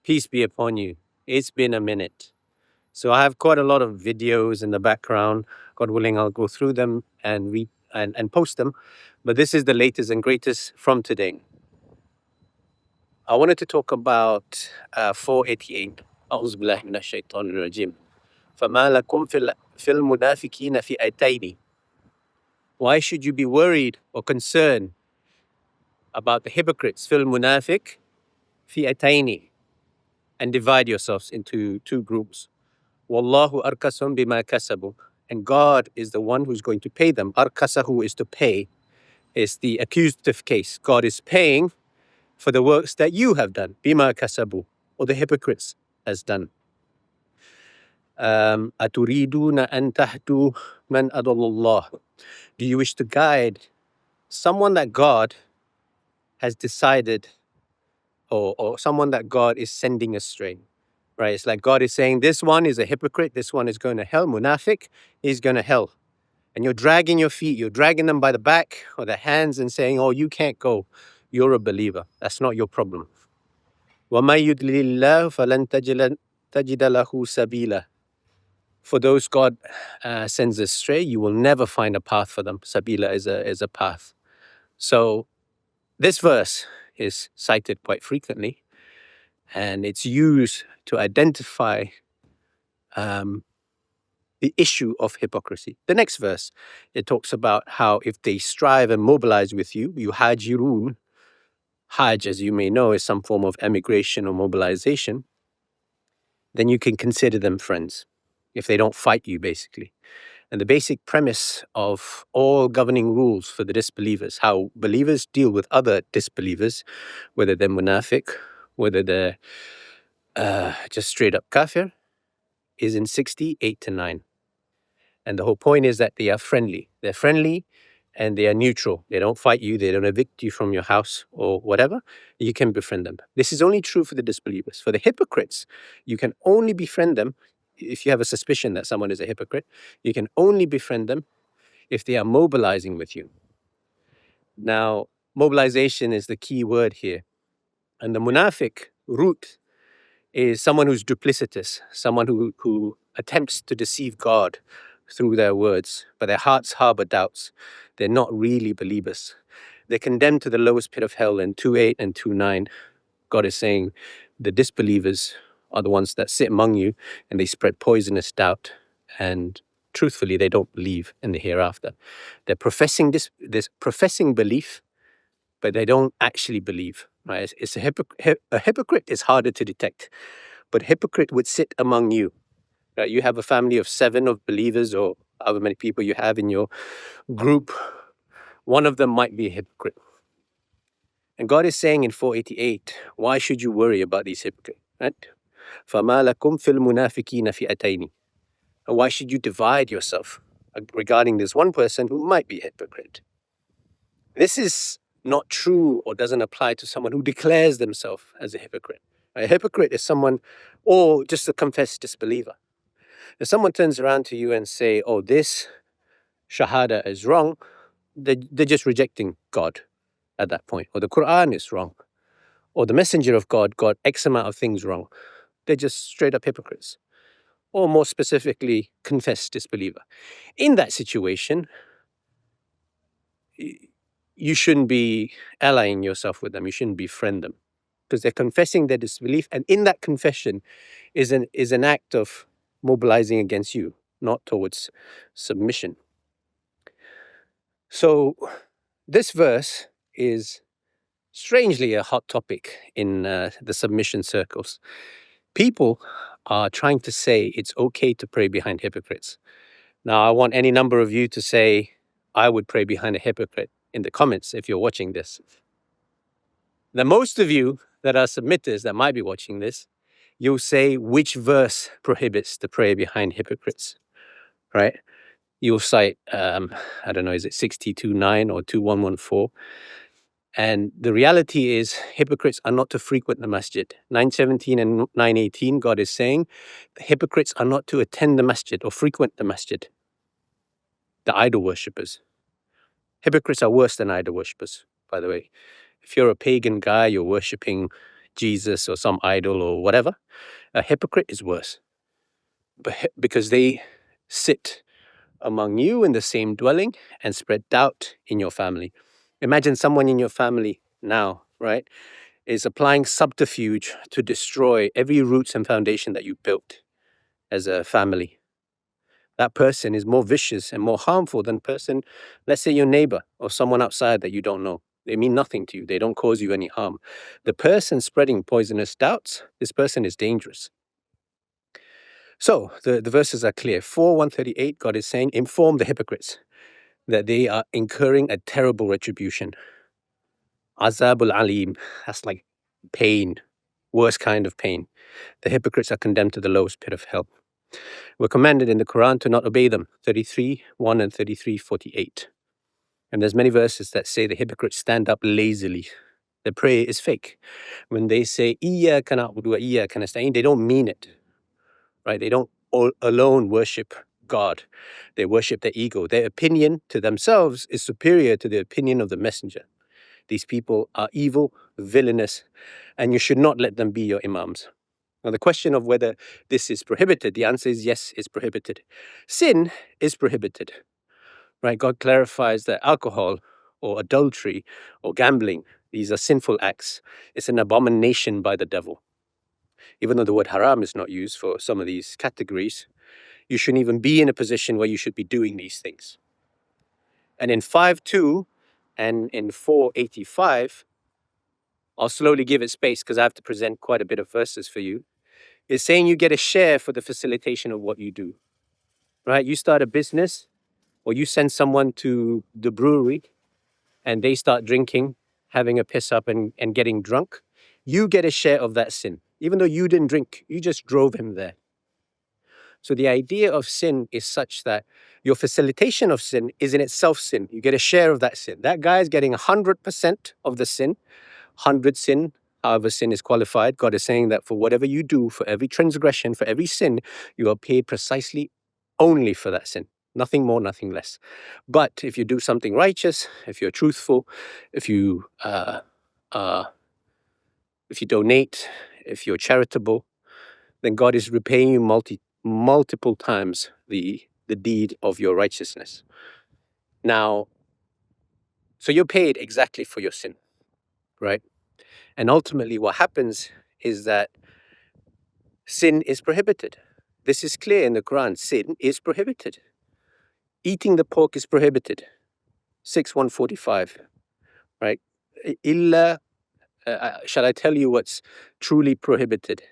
Peace be upon you. It's been a minute. So I have quite a lot of videos in the background. God willing, I'll go through them and read and post them. But this is the latest and greatest from today. I wanted to talk about 488. أعوذ بالله من الشيطان الرجيم. فما لكم في المنافقين فئتين. Why should you be worried or concerned about the hypocrites? Fil munafik fi'ataini, and divide yourselves into two groups. Wallahu arkasum bima kasabu, and God is the one who's going to pay them. Arkasahu is to pay, is the accusative case. God is paying for the works that you have done. Bima kasabu, or the hypocrites has done. Aturiduna an tahdu man adallallah. Do you wish to guide someone that God has decided, or someone that God is sending astray? Right? It's like God is saying, this one is a hypocrite, this one is going to hell, munafik, he's going to hell. And you're dragging your feet, you're dragging them by the back or the hands and saying, oh, you can't go. You're a believer. That's not your problem. وَمَن يُضْلِلِ اللَّهُ فَلَن تَجِدَ لَهُ سَبِيلًا. For those God sends astray, you will never find a path for them. Sabila is a path. So this verse is cited quite frequently, and it's used to identify the issue of hypocrisy. The next verse, it talks about how if they strive and mobilize with you, yuhajirun. Hajj, as you may know, is some form of emigration or mobilization. Then you can consider them friends if they don't fight you, basically. And the basic premise of all governing rules for the disbelievers, how believers deal with other disbelievers, whether they're munafik, whether they're just straight up kafir, is in 68 to 9. And the whole point is that they are friendly. They're friendly and they are neutral. They don't fight you. They don't evict you from your house or whatever. You can befriend them. This is only true for the disbelievers. For the hypocrites, you can only befriend them if you have a suspicion that someone is a hypocrite. You can only befriend them if they are mobilizing with you. Now, mobilization is the key word here. And the munafik root is someone who's duplicitous, someone who attempts to deceive God through their words, but their hearts harbor doubts. They're not really believers. They're condemned to the lowest pit of hell in 2:8 and 2:9. God is saying the disbelievers are the ones that sit among you and they spread poisonous doubt. And truthfully, they don't believe in the hereafter. They're professing this professing belief, but they don't actually believe. Right? It's a hypocrite is harder to detect, but hypocrite would sit among you. Right? You have a family of 7 of believers, or however many people you have in your group. One of them might be a hypocrite. And God is saying in 488, why should you worry about these hypocrites? Right? فَمَا لَكُمْ فِي الْمُنَافِقِينَ فِئَتَيْنِ. And why should you divide yourself regarding this one person who might be a hypocrite? This is not true or doesn't apply to someone who declares themselves as a hypocrite. A hypocrite is someone, or just a confessed disbeliever. If someone turns around to you and say, oh, this shahada is wrong, they're just rejecting God at that point. Or the Quran is wrong. Or the messenger of God got X amount of things wrong. They're just straight up hypocrites. Or more specifically, confessed disbeliever. In that situation, you shouldn't be allying yourself with them. You shouldn't befriend them. Because they're confessing their disbelief. And in that confession is an act of mobilizing against you, not towards submission. So this verse is strangely a hot topic in the submission circles. People are trying to say it's okay to pray behind hypocrites. Now, I want any number of you to say, I would pray behind a hypocrite in the comments if you're watching this. Now, most of you that are submitters that might be watching this, you'll say which verse prohibits the prayer behind hypocrites, right? You'll cite, I don't know, is it 62:9 or 2114? And the reality is hypocrites are not to frequent the masjid. 9:17 and 9:18, God is saying the hypocrites are not to attend the masjid or frequent the masjid. The idol worshippers. Hypocrites are worse than idol worshippers, by the way. If you're a pagan guy, you're worshipping Jesus or some idol or whatever. A hypocrite is worse, because they sit among you in the same dwelling and spread doubt in your family. Imagine someone in your family now, right, is applying subterfuge to destroy every roots and foundation that you built as a family. That person is more vicious and more harmful than person, let's say your neighbor or someone outside that you don't know. They mean nothing to you. They don't cause you any harm. The person spreading poisonous doubts, this person is dangerous. So the verses are clear. 4:138, God is saying, inform the hypocrites that they are incurring a terrible retribution. Azabul alim, that's like pain, worst kind of pain. The hypocrites are condemned to the lowest pit of hell. We're commanded in the Quran to not obey them, 33:1 and 33:48. And there's many verses that say the hypocrites stand up lazily. Their prayer is fake. When they say, Iyyaka na'budu wa iyyaka nasta'in, they don't mean it, right? They don't alone worship God. They worship their ego. Their opinion to themselves is superior to the opinion of the messenger. These people are evil, villainous, and you should not let them be your imams. Now, the question of whether this is prohibited, the answer is yes, it's prohibited. Sin is prohibited, right? God clarifies that alcohol or adultery or gambling, these are sinful acts. It's an abomination by the devil. Even though the word haram is not used for some of these categories, you shouldn't even be in a position where you should be doing these things. And in 5:2 and in 4:85, I'll slowly give it space because I have to present quite a bit of verses for you. It's saying you get a share for the facilitation of what you do, right? You start a business or you send someone to the brewery and they start drinking, having a piss up and getting drunk. You get a share of that sin. Even though you didn't drink, you just drove him there. So the idea of sin is such that your facilitation of sin is in itself sin. You get a share of that sin. That guy is getting 100% of the sin, 100 sin, however sin is qualified. God is saying that for whatever you do, for every transgression, for every sin, you are paid precisely only for that sin. Nothing more, nothing less. But if you do something righteous, if you're truthful, if you donate, if you're charitable, then God is repaying you multiple times the deed of your righteousness. Now, so you're paid exactly for your sin, right? And ultimately what happens is that sin is prohibited. This is clear in the Quran. Sin is prohibited. Eating the pork is prohibited. 6:145, right? Illa, shall I tell you what's truly prohibited?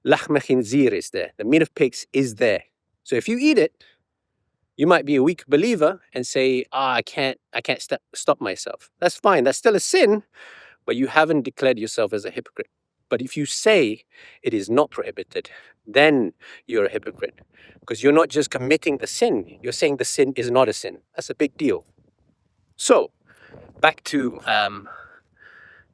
Lahm khinzir is there. The meat of pigs is there. So if you eat it, you might be a weak believer and say, I can't stop myself. That's fine. That's still a sin, but you haven't declared yourself as a hypocrite. But if you say it is not prohibited, then you're a hypocrite. Because you're not just committing the sin, you're saying the sin is not a sin. That's a big deal. So, back to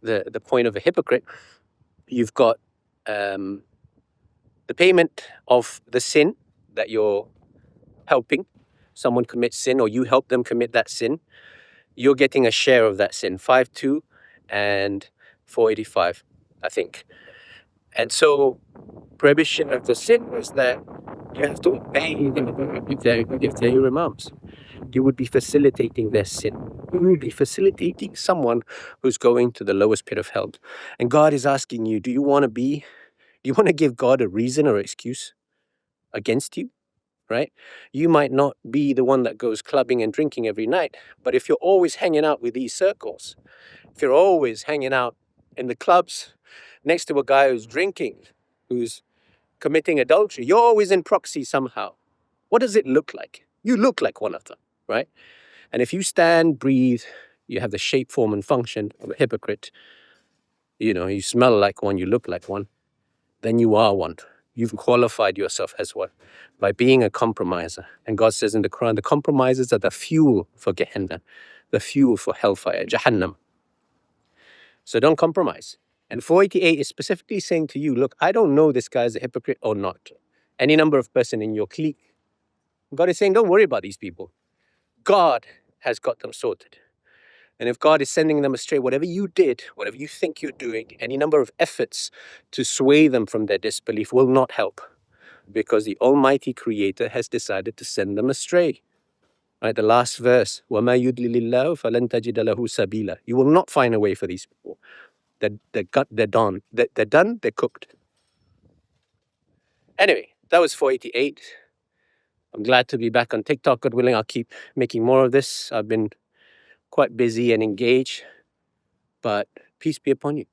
the point of a hypocrite, you've got the payment of the sin that you're helping someone commit sin, or you help them commit that sin. You're getting a share of that sin, 5:2 and 4:85, I think. And so, prohibition of the sin is that you have to obey if they're your imams. You would be facilitating their sin. You would be facilitating someone who's going to the lowest pit of hell. And God is asking you, do you want to give God a reason or excuse against you? Right? You might not be the one that goes clubbing and drinking every night, but if you're always hanging out with these circles, if you're always hanging out in the clubs next to a guy who's drinking, who's committing adultery, you're always in proxy somehow. What does it look like? You look like one of them, right? And if you stand, breathe, you have the shape, form, and function of a hypocrite, you smell like one, you look like one, then you are one. You've qualified yourself as one by being a compromiser. And God says in the Quran, the compromisers are the fuel for Gehenna, the fuel for hellfire, Jahannam. So don't compromise. And 488 is specifically saying to you, look, I don't know this guy is a hypocrite or not. Any number of person in your clique. God is saying, don't worry about these people. God has got them sorted. And if God is sending them astray, whatever you did, whatever you think you're doing, any number of efforts to sway them from their disbelief will not help, because the Almighty Creator has decided to send them astray. Right, the last verse, وَمَا يُدْلِلِ اللَّهُ فَلَنْ تَجِدَ لَهُ سَبِيلًا. You will not find a way for these people. They're done. They're done, they're cooked. Anyway, that was 488. I'm glad to be back on TikTok. God willing, I'll keep making more of this. I've been quite busy and engaged, but peace be upon you.